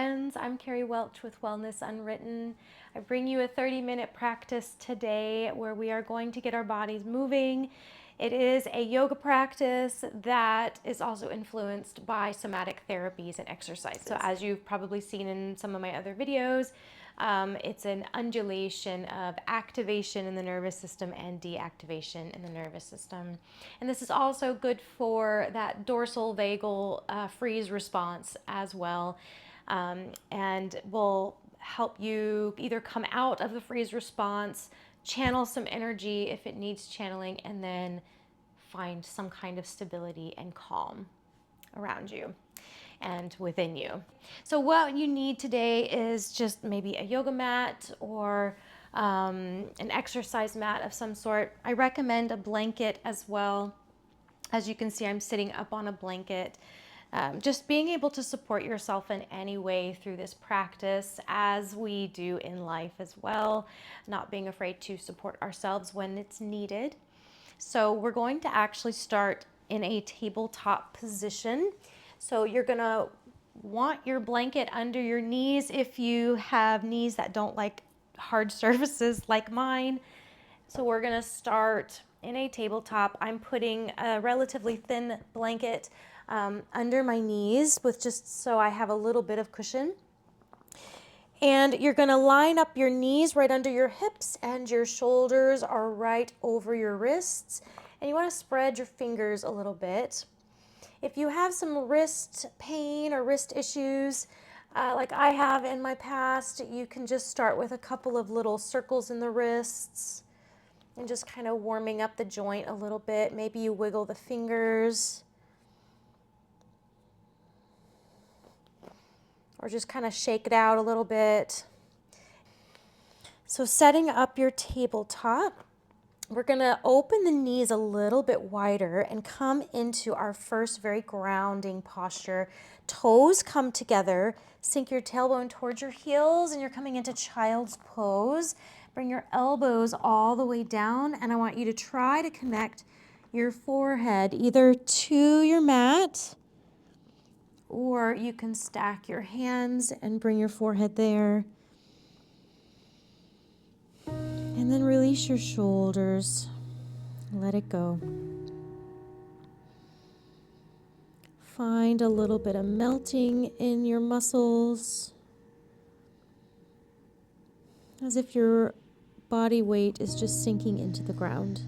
friends. I'm Carrie Welch with Wellness Unwritten. I bring you a 30-minute practice today where we are going to get our bodies moving. It is a yoga practice that is also influenced by somatic therapies and exercises. So as you've probably seen in some of my other videos, it's an undulation of activation in the nervous system and deactivation in the nervous system. And this is also good for that dorsal vagal freeze response as well, and will help you either come out of the freeze response, channel some energy if it needs channeling, and then find some kind of stability and calm around you and within you. So what you need today is just maybe a yoga mat or an exercise mat of some sort. I recommend a blanket as well. As you can see, I'm sitting up on a blanket. Just being able to support yourself in any way through this practice, as we do in life as well, not being afraid to support ourselves when it's needed. So we're going to actually start in a tabletop position. So you're gonna want your blanket under your knees if you have knees that don't like hard surfaces like mine. So we're gonna start in a tabletop. I'm putting a relatively thin blanket under my knees with just so I have a little bit of cushion. And you're gonna line up your knees right under your hips and your shoulders are right over your wrists. And you wanna spread your fingers a little bit. If you have some wrist pain or wrist issues, like I have in my past, you can just start with a couple of little circles in the wrists and just kind of warming up the joint a little bit. Maybe you wiggle the fingers or just kind of shake it out a little bit. So setting up your tabletop, we're gonna open the knees a little bit wider and come into our first very grounding posture. Toes come together, sink your tailbone towards your heels, and you're coming into child's pose. Bring your elbows all the way down, and I want you to try to connect your forehead either to your mat, or you can stack your hands and bring your forehead there. And then release your shoulders. Let it go. Find a little bit of melting in your muscles, as if your body weight is just sinking into the ground.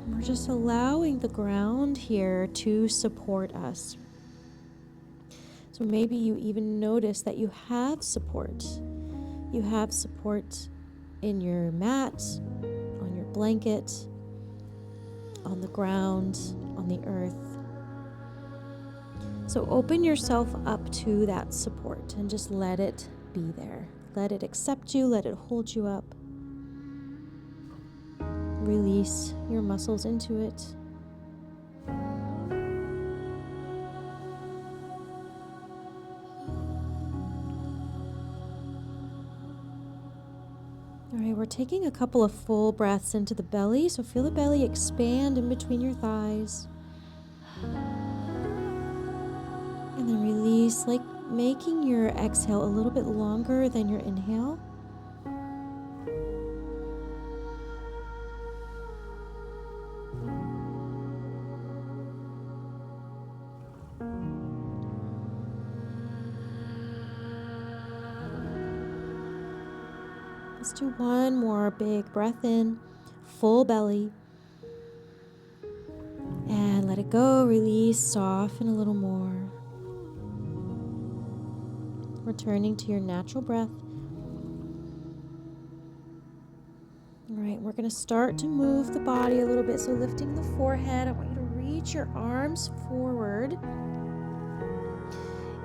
We're just allowing the ground here to support us. So maybe you even notice that you have support. You have support in your mat, on your blanket, on the ground, on the earth. So open yourself up to that support and just let it be there. Let it accept you, let it hold you up. Release your muscles into it. All right, we're taking a couple of full breaths into the belly, so feel the belly expand in between your thighs. And then release, like making your exhale a little bit longer than your inhale. Let's do one more big breath in, full belly. And let it go, release, soften a little more. Returning to your natural breath. All right, we're gonna start to move the body a little bit. So lifting the forehead, I want you to reach your arms forward.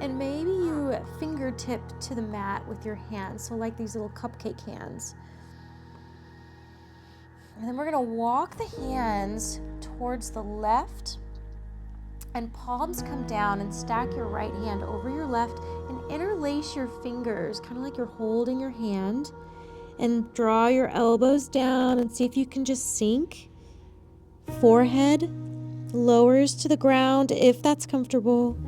And maybe you fingertip to the mat with your hands, so like these little cupcake hands. And then we're gonna walk the hands towards the left, and palms come down, and stack your right hand over your left and interlace your fingers, kind of like you're holding your hand, and draw your elbows down and see if you can just sink forehead lowers to the ground if that's comfortable.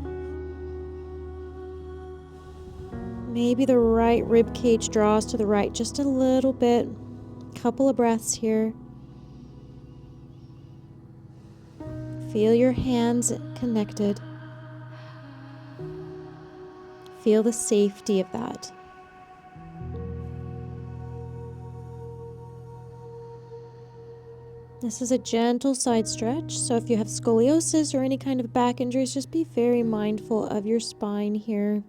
Maybe the right rib cage draws to the right just a little bit. Couple of breaths here. Feel your hands connected. Feel the safety of that. This is a gentle side stretch, so if you have scoliosis or any kind of back injuries, just be very mindful of your spine here.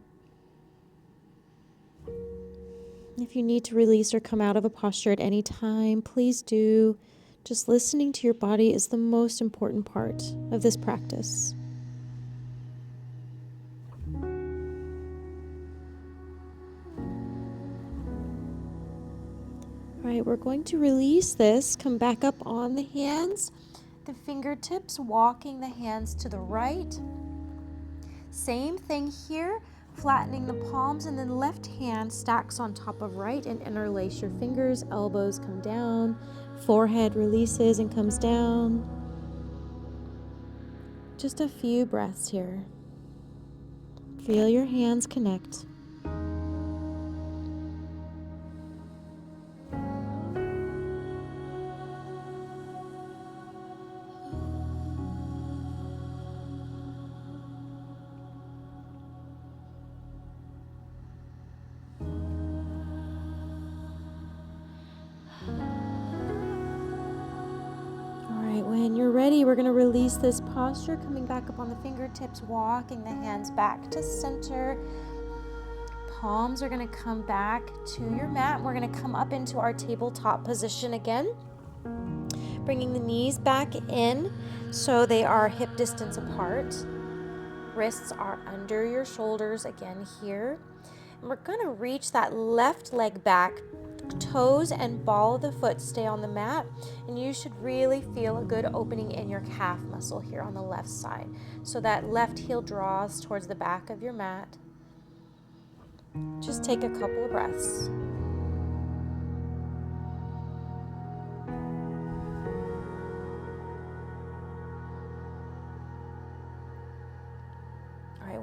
If you need to release or come out of a posture at any time, please do. Just listening to your body is the most important part of this practice. All right, we're going to release this. Come back up on the hands, the fingertips, walking the hands to the right. Same thing here, flattening the palms, and then left hand stacks on top of right and interlace your fingers. Elbows come down, forehead releases and comes down. Just a few breaths here. Feel your hands connect. When you're ready, we're going to release this posture, coming back up on the fingertips, walking the hands back to center. Palms are going to come back to your mat. We're going to come up into our tabletop position again, bringing the knees back in so they are hip distance apart. Wrists are under your shoulders again here. And we're going to reach that left leg back. Toes and ball of the foot stay on the mat, and you should really feel a good opening in your calf muscle here on the left side. So that left heel draws towards the back of your mat. Just take a couple of breaths.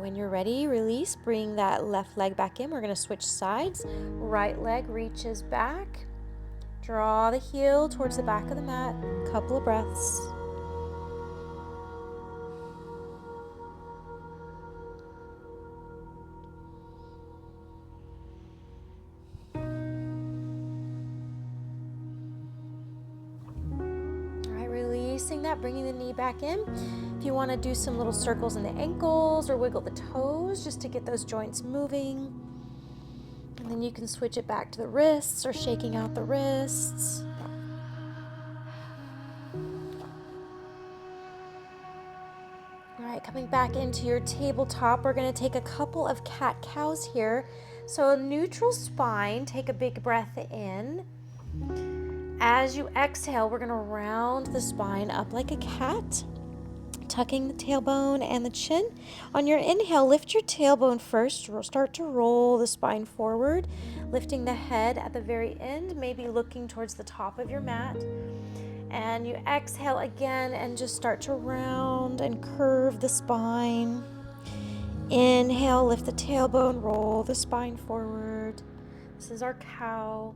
When you're ready, release, bring that left leg back in. We're going to switch sides. Right leg reaches back. Draw the heel towards the back of the mat. Couple of breaths. Releasing that, bringing the knee back in. If you want to do some little circles in the ankles or wiggle the toes just to get those joints moving. And then you can switch it back to the wrists or shaking out the wrists. All right, coming back into your tabletop, we're going to take a couple of cat-cows here. So a neutral spine, take a big breath in. As you exhale, we're going to round the spine up like a cat, tucking the tailbone and the chin. On your inhale, lift your tailbone first. Start to roll the spine forward, lifting the head at the very end, maybe looking towards the top of your mat. And you exhale again and just start to round and curve the spine. Inhale, lift the tailbone, roll the spine forward. This is our cow.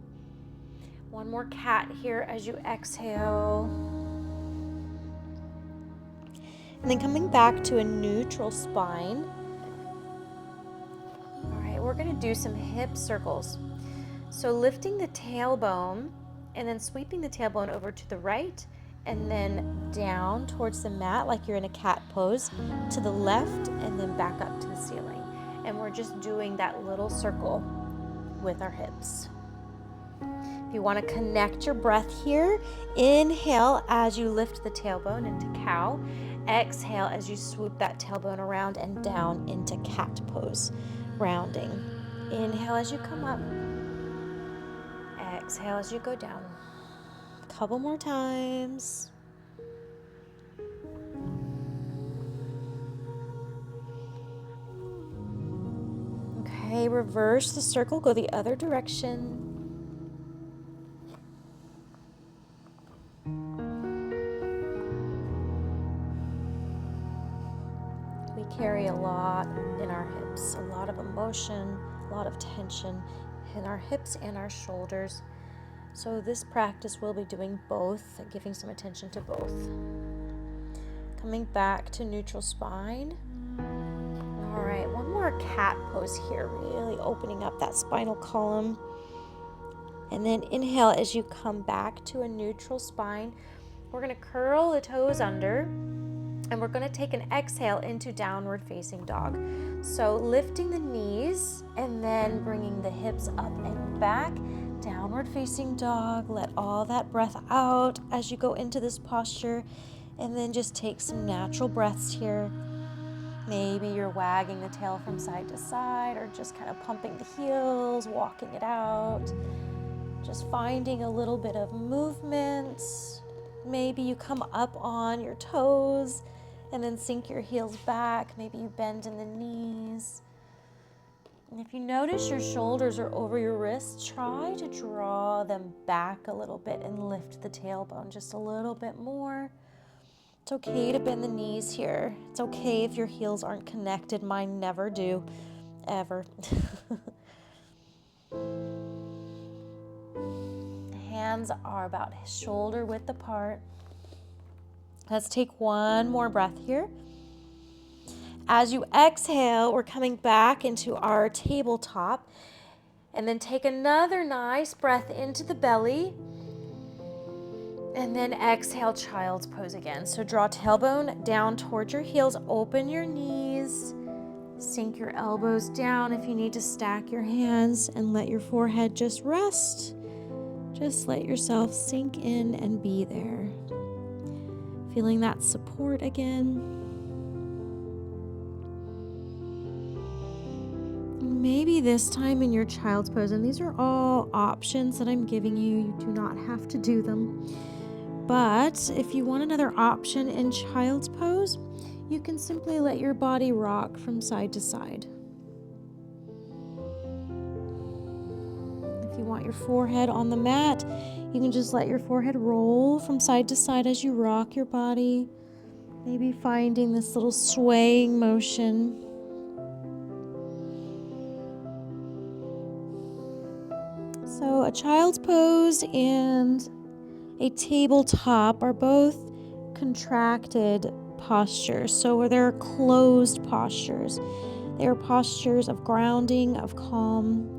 One more cat here as you exhale. And then coming back to a neutral spine. All right, we're going to do some hip circles. So lifting the tailbone and then sweeping the tailbone over to the right and then down towards the mat like you're in a cat pose, to the left and then back up to the ceiling. And we're just doing that little circle with our hips. If you want to connect your breath here, inhale as you lift the tailbone into cow. Exhale as you swoop that tailbone around and down into cat pose, rounding. Inhale as you come up. Exhale as you go down. A couple more times. Okay, reverse the circle, go the other direction. We carry a lot in our hips, a lot of emotion, a lot of tension in our hips and our shoulders. So this practice we'll be doing both, giving some attention to both. Coming back to neutral spine. All right, one more cat pose here, really opening up that spinal column. And then inhale as you come back to a neutral spine. We're going to curl the toes under, and we're going to take an exhale into downward facing dog. So lifting the knees and then bringing the hips up and back. Downward facing dog. Let all that breath out as you go into this posture, and then just take some natural breaths here. Maybe you're wagging the tail from side to side, or just kind of pumping the heels, walking it out. Just finding a little bit of movement. Maybe you come up on your toes and then sink your heels back. Maybe you bend in the knees. And if you notice your shoulders are over your wrists, try to draw them back a little bit and lift the tailbone just a little bit more. It's okay to bend the knees here. It's okay if your heels aren't connected. Mine never do, ever. Hands are about shoulder width apart. Let's take one more breath here. As you exhale, we're coming back into our tabletop, and then take another nice breath into the belly, and then exhale, child's pose again. So draw tailbone down towards your heels, open your knees, sink your elbows down if you need to stack your hands, and let your forehead just rest. Just let yourself sink in and be there. Feeling that support again. Maybe this time in your child's pose, and these are all options that I'm giving you. You do not have to do them. But if you want another option in child's pose, you can simply let your body rock from side to side. If you want your forehead on the mat, you can just let your forehead roll from side to side as you rock your body. Maybe finding this little swaying motion. So a child's pose and a tabletop are both contracted postures. So they're closed postures. They are postures of grounding, of calm.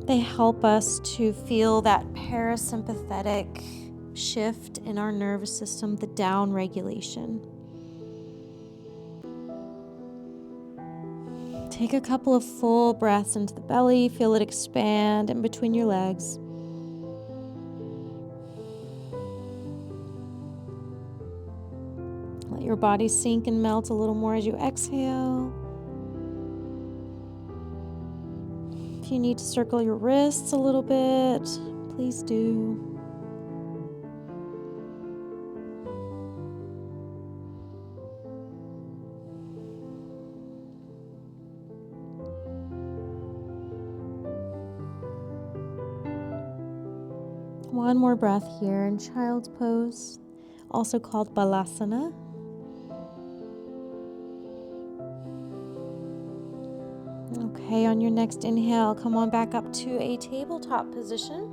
They help us to feel that parasympathetic shift in our nervous system, the down regulation. Take a couple of full breaths into the belly, feel it expand in between your legs. Let your body sink and melt a little more as you exhale. If you need to circle your wrists a little bit, please do. One more breath here in child's pose, also called balasana. Okay, on your next inhale, come on back up to a tabletop position.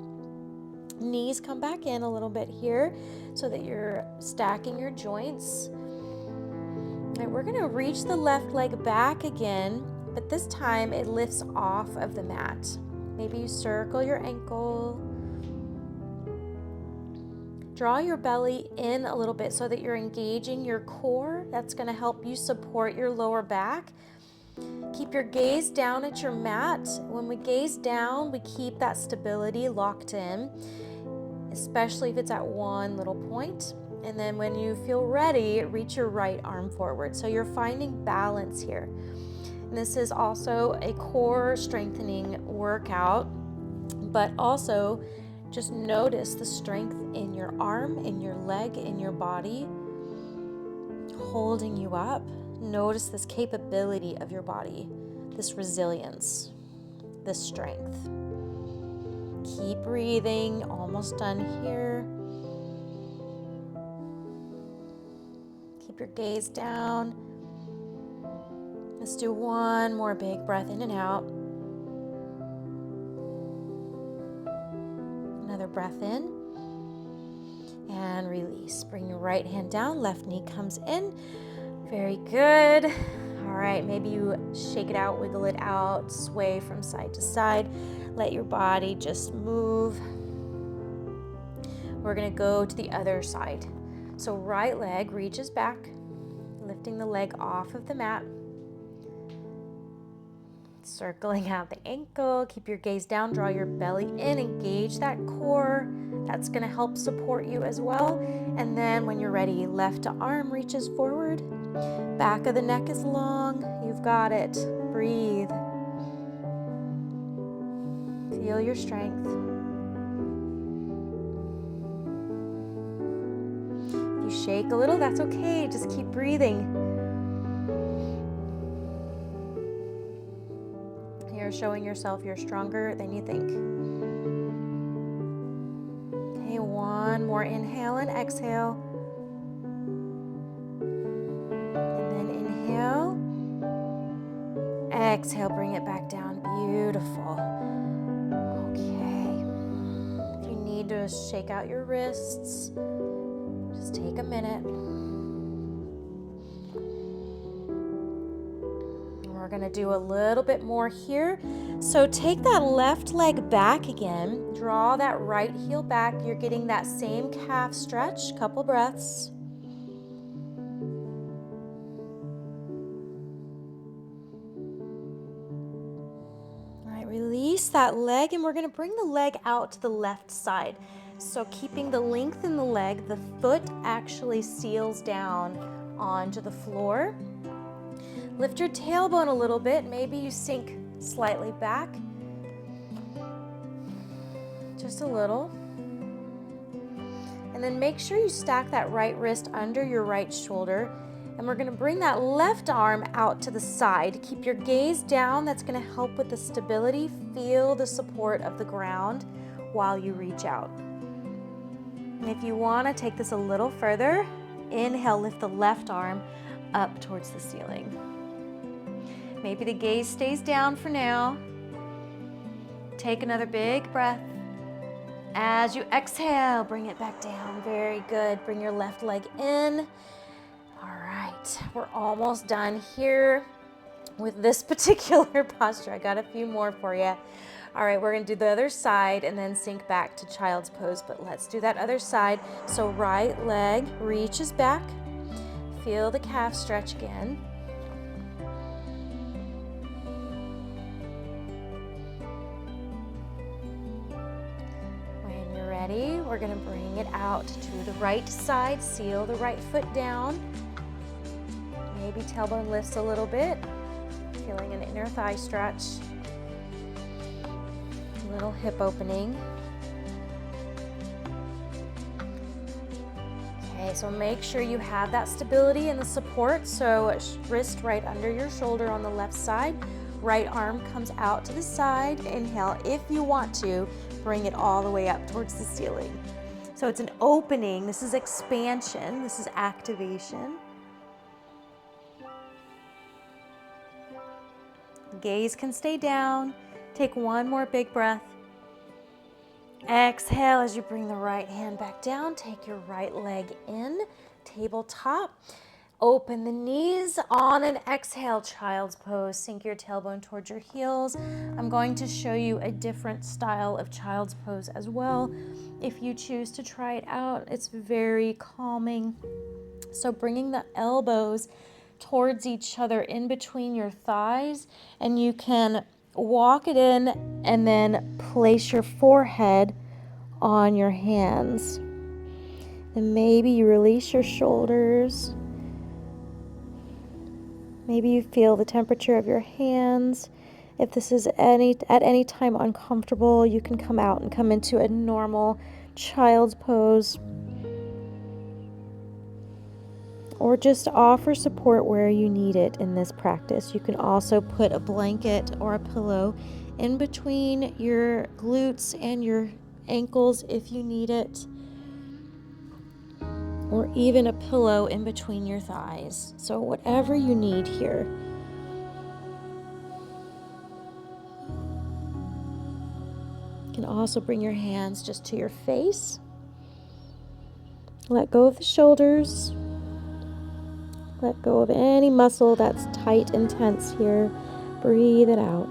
Knees come back in a little bit here so that you're stacking your joints. All right, we're going to reach the left leg back again, but this time it lifts off of the mat. Maybe you circle your ankle. Draw your belly in a little bit so that you're engaging your core. That's going to help you support your lower back. Keep your gaze down at your mat. When we gaze down, we keep that stability locked in, especially if it's at one little point. And then when you feel ready, reach your right arm forward. So you're finding balance here. And this is also a core strengthening workout, but also just notice the strength in your arm, in your leg, in your body, holding you up. Notice this capability of your body, this resilience, this strength. Keep breathing, almost done here. Keep your gaze down. Let's do one more big breath in and out. Another breath in. And release. Bring your right hand down. Left knee comes in. Very good. All right, maybe you shake it out, wiggle it out, sway from side to side. Let your body just move. We're going to go to the other side. So right leg reaches back, lifting the leg off of the mat. Circling out the ankle. Keep your gaze down, draw your belly in, engage that core. That's going to help support you as well. And then when you're ready, left arm reaches forward. Back of the neck is long. You've got it. Breathe. Feel your strength. If you shake a little, that's okay. Just keep breathing. You're showing yourself you're stronger than you think. Okay, one more inhale and exhale. And then inhale. Exhale, bring it back down. Beautiful. Okay. If you need to shake out your wrists, just take a minute. We're going to do a little bit more here. So take that left leg back again. Draw that right heel back. You're getting that same calf stretch. Couple breaths. All right, release that leg, and we're going to bring the leg out to the left side. So keeping the length in the leg, the foot actually seals down onto the floor. Lift your tailbone a little bit. Maybe you sink slightly back. Just a little. And then make sure you stack that right wrist under your right shoulder. And we're going to bring that left arm out to the side. Keep your gaze down. That's going to help with the stability. Feel the support of the ground while you reach out. And if you want to take this a little further, inhale, lift the left arm up towards the ceiling. Maybe the gaze stays down for now. Take another big breath. As you exhale, bring it back down. Very good. Bring your left leg in. All right, we're almost done here with this particular posture. I got a few more for you. All right, we're gonna do the other side and then sink back to child's pose, but let's do that other side. So right leg reaches back. Feel the calf stretch again. When you're ready, we're gonna bring it out to the right side. Seal the right foot down. Maybe tailbone lifts a little bit. Feeling an inner thigh stretch. Little hip opening. Okay, so make sure you have that stability and the support. So wrist right under your shoulder on the left side. Right arm comes out to the side. Inhale. If you want to, bring it all the way up towards the ceiling. So it's an opening. This is expansion. This is activation. Gaze can stay down. Take one more big breath. Exhale as you bring the right hand back down. Take your right leg in, tabletop. Open the knees. On an exhale, child's pose. Sink your tailbone towards your heels. I'm going to show you a different style of child's pose as well. If you choose to try it out, it's very calming. So bringing the elbows towards each other in between your thighs, and you can walk it in and then place your forehead on your hands. And maybe you release your shoulders. Maybe you feel the temperature of your hands. If this is at any time uncomfortable, you can come out and come into a normal child's pose. Or just offer support where you need it in this practice. You can also put a blanket or a pillow in between your glutes and your ankles if you need it. or even a pillow in between your thighs. So whatever you need here. You can also bring your hands just to your face. Let go of the shoulders. Let go of any muscle that's tight and tense here. Breathe it out.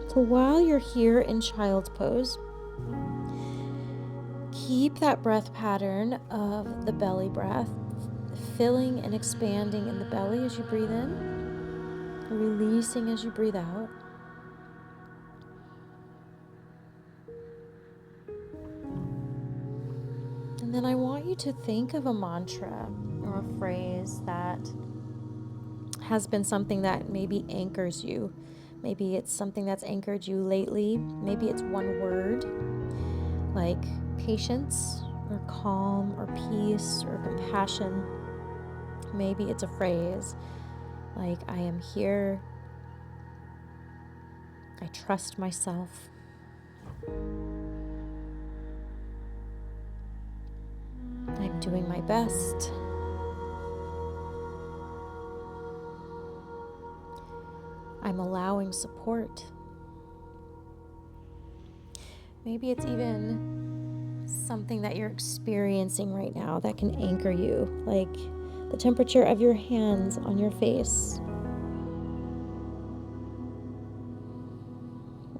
So while you're here in child's pose, keep that breath pattern of the belly breath, filling and expanding in the belly as you breathe in, releasing as you breathe out. And then I want you to think of a mantra or a phrase that has been something that maybe anchors you. Maybe it's something that's anchored you lately. Maybe it's one word like patience or calm or peace or compassion. Maybe it's a phrase like I am here, I trust myself. I'm doing my best. I'm allowing support. Maybe it's even something that you're experiencing right now that can anchor you, like the temperature of your hands on your face.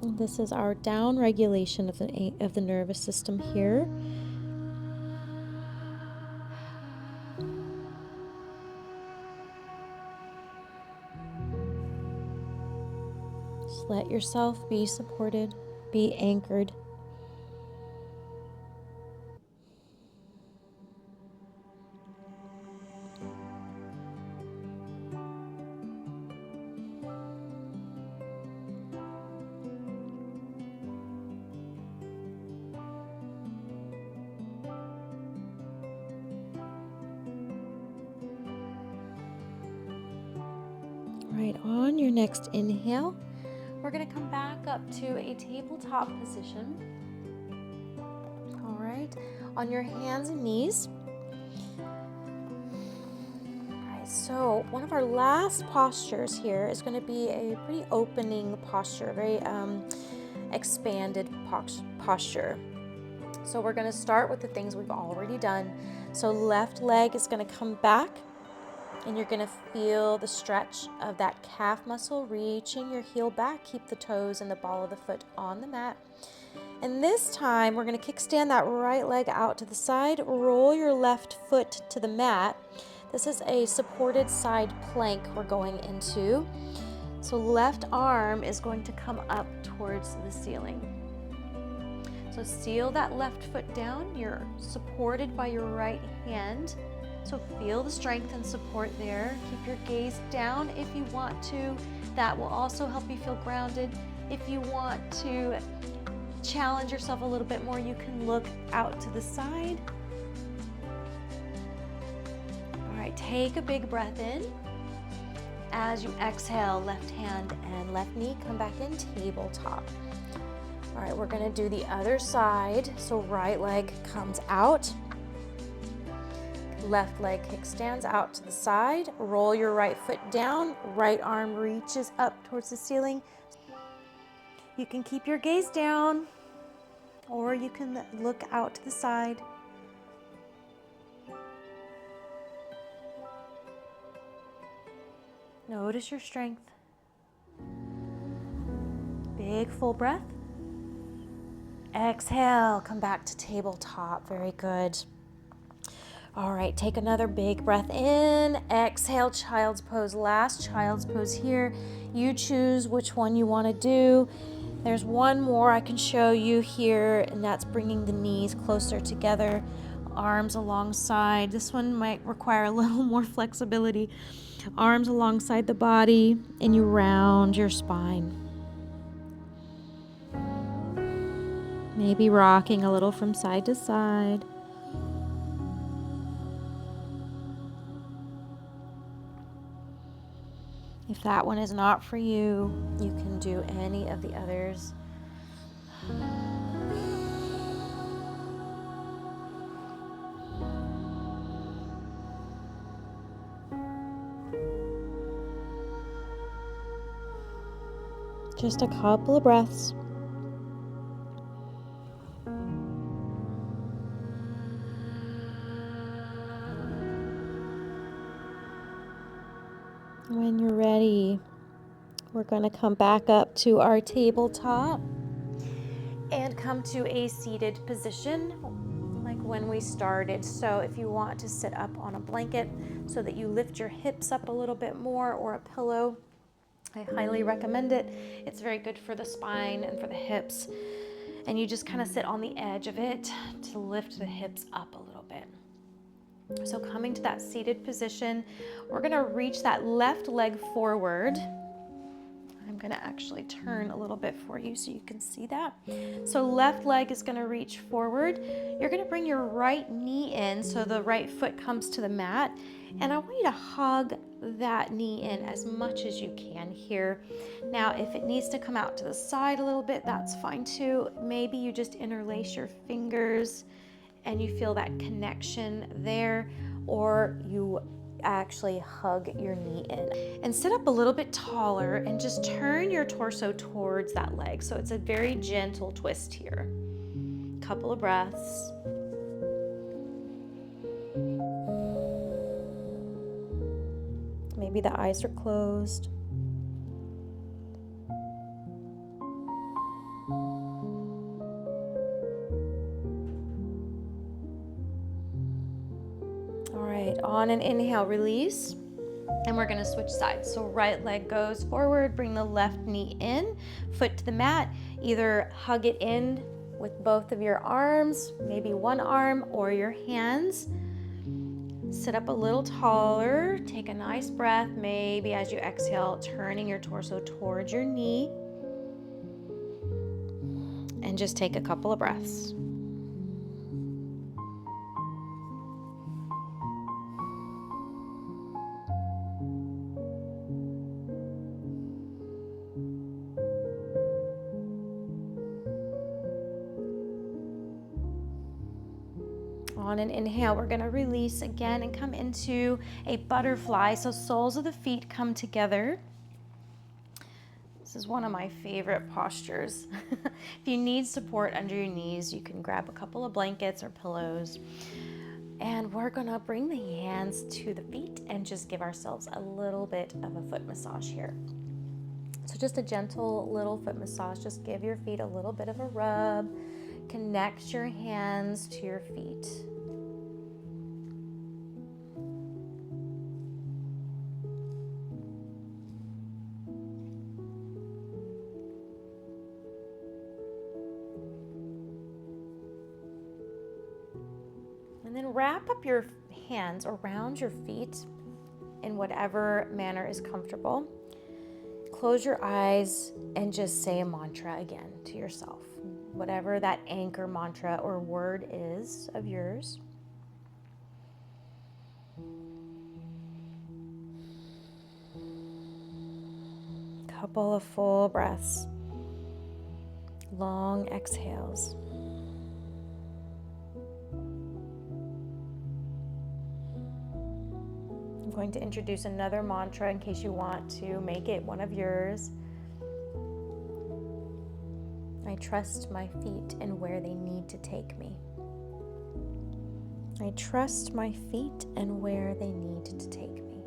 This is our down regulation of the nervous system here. Just let yourself be supported, be anchored. Right, on your next inhale, we're going to come back up to a tabletop position. All right, on your hands and knees. All right, so one of our last postures here is going to be a pretty opening posture, very expanded posture. So we're going to start with the things we've already done. So left leg is going to come back. And you're going to feel the stretch of that calf muscle, reaching your heel back. Keep the toes and the ball of the foot on the mat. And this time, we're going to kickstand that right leg out to the side. Roll your left foot to the mat. This is a supported side plank we're going into. So left arm is going to come up towards the ceiling. So seal that left foot down. You're supported by your right hand. So feel the strength and support there. Keep your gaze down if you want to. That will also help you feel grounded. If you want to challenge yourself a little bit more, you can look out to the side. All right, take a big breath in. As you exhale, left hand and left knee come back in tabletop. All right, we're gonna do the other side. So right leg comes out. Left leg kickstands out to the side. Roll your right foot down. Right arm reaches up towards the ceiling. You can keep your gaze down, or you can look out to the side. Notice your strength. Big full breath. Exhale, come back to tabletop. Very good. All right, take another big breath in. Exhale, child's pose. Last child's pose here. You choose which one you want to do. There's one more I can show you here, and that's bringing the knees closer together, arms alongside. This one might require a little more flexibility. Arms alongside the body, and you round your spine. Maybe rocking a little from side to side. If that one is not for you, you can do any of the others. Just a couple of breaths. When you're ready, we're going to come back up to our tabletop and come to a seated position like when we started. So if you want to sit up on a blanket so that you lift your hips up a little bit more, or a pillow, I highly recommend it. It's very good for the spine and for the hips. And you just kind of sit on the edge of it to lift the hips up a little bit. So coming to that seated position, we're going to reach that left leg forward. I'm going to actually turn a little bit for you so you can see that. So left leg is going to reach forward. You're going to bring your right knee in so the right foot comes to the mat. And I want you to hug that knee in as much as you can here. Now, if it needs to come out to the side a little bit, that's fine too. Maybe you just interlace your fingers and you feel that connection there, or you actually hug your knee in. And sit up a little bit taller and just turn your torso towards that leg. So it's a very gentle twist here. Couple of breaths. Maybe the eyes are closed. On an inhale, release, and we're going to switch sides. So right leg goes forward, bring the left knee in, foot to the mat. Either hug it in with both of your arms, maybe one arm, or your hands. Sit up a little taller, take a nice breath, maybe as you exhale, turning your torso towards your knee. And just take a couple of breaths. On an inhale, we're going to release again and come into a butterfly. So soles of the feet come together. This is one of my favorite postures. If you need support under your knees, you can grab a couple of blankets or pillows. And we're going to bring the hands to the feet and just give ourselves a little bit of a foot massage here. So just a gentle little foot massage. Just give your feet a little bit of a rub. Connect your hands to your feet. And then wrap up your hands around your feet in whatever manner is comfortable. Close your eyes and just say a mantra again to yourself. Whatever that anchor mantra or word is of yours. Couple of full breaths. Long exhales. I'm going to introduce another mantra in case you want to make it one of yours. I trust my feet and where they need to take me. I trust my feet and where they need to take me.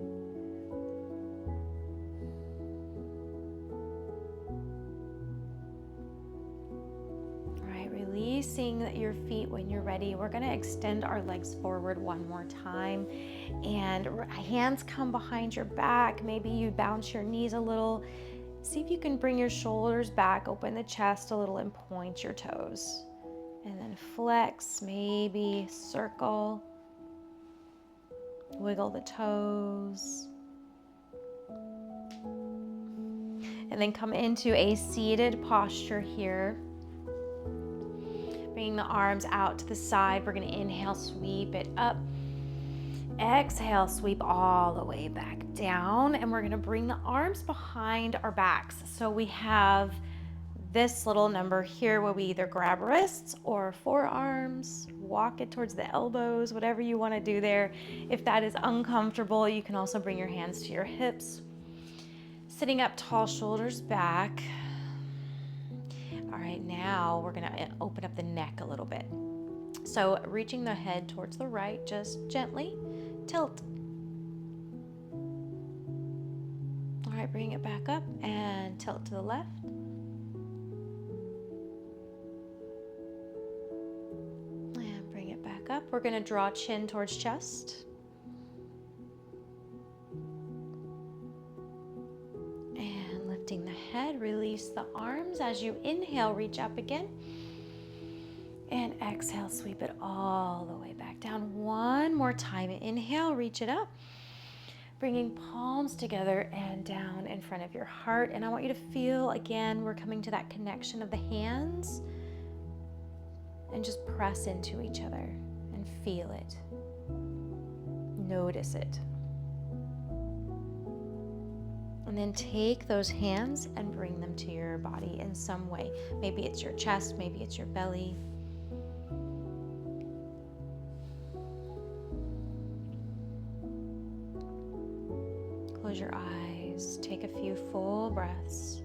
All right, releasing your feet when you're ready. We're going to extend our legs forward one more time. And hands come behind your back. Maybe you bounce your knees a little. See if you can bring your shoulders back, open the chest a little, and point your toes. And then flex, maybe circle, wiggle the toes. And then come into a seated posture here. Bringing the arms out to the side. We're going to inhale, sweep it up. Exhale, sweep all the way back down, and we're going to bring the arms behind our backs. So we have This little number here will be either grab wrists or forearms, walk it towards the elbows, whatever you want to do there. If that is uncomfortable, you can also bring your hands to your hips. Sitting up tall, shoulders back. All right, now we're gonna open up the neck a little bit. So reaching the head towards the right, just gently tilt. All right, bring it back up and tilt to the left. And bring it back up. We're gonna draw chin towards chest. And lifting the head, release the arms. As you inhale, reach up again. And exhale, sweep it all the way back down. One more time. Inhale, reach it up. Bringing palms together and down in front of your heart. And I want you to feel, again, we're coming to that connection of the hands. And just press into each other and feel it. Notice it. And then take those hands and bring them to your body in some way. Maybe it's your chest, maybe it's your belly. Close your eyes, take a few full breaths.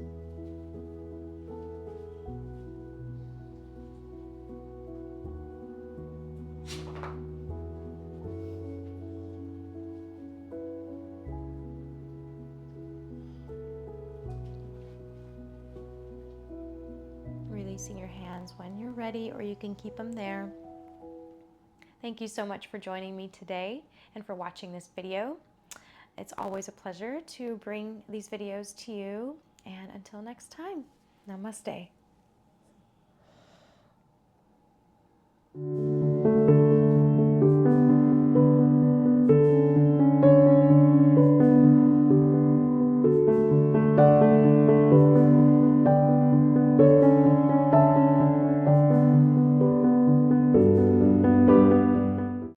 Releasing your hands when you're ready, or you can keep them there. Thank you so much for joining me today and for watching this video. It's always a pleasure to bring these videos to you. And until next time, namaste.